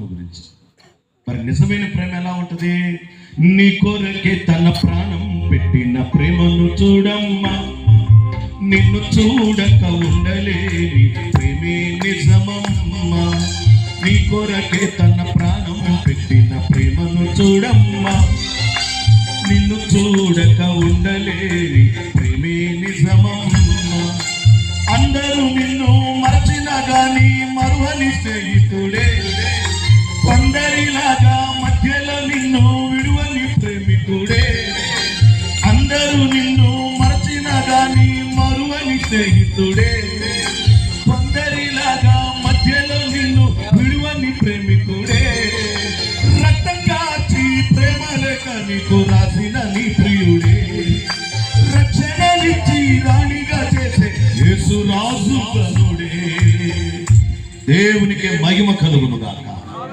గురించి. మరి నిజమైన ప్రేమ ఎలా ఉంటుంది? నీ కొరకే తన ప్రాణం పెట్టిన ప్రేమను చూడమ్మా, నిన్ను చూడక ఉండలేని ప్రేమే నిజమమ్మా. నీ కొరకే తన ప్రాణం పెట్టిన ప్రేమను చూడమ్మా, నిన్ను చూడక ఉండలేని ప్రేమే నిజమమ్మా. అందరూ నిన్ను మరచినా గాని మరువని స్నేహితుడే, కొందరిలాగా మధ్యలో నిన్ను విడువని ప్రేమికుడే. అందరూ నిన్ను మరచినా గాని మరువని స్నేహితుడే, కొందరిలాగా మధ్యలో నిన్ను విడువని ప్రేమికుడే. రక్తం కాచి ప్రేమ లేక నీకు రాసిన నీ ప్రియుడే, రక్షణనిచ్చి రాణిగా చేసే యేసు రాజు కనుడే. దేవునికి మహిమ కలుగును గాక.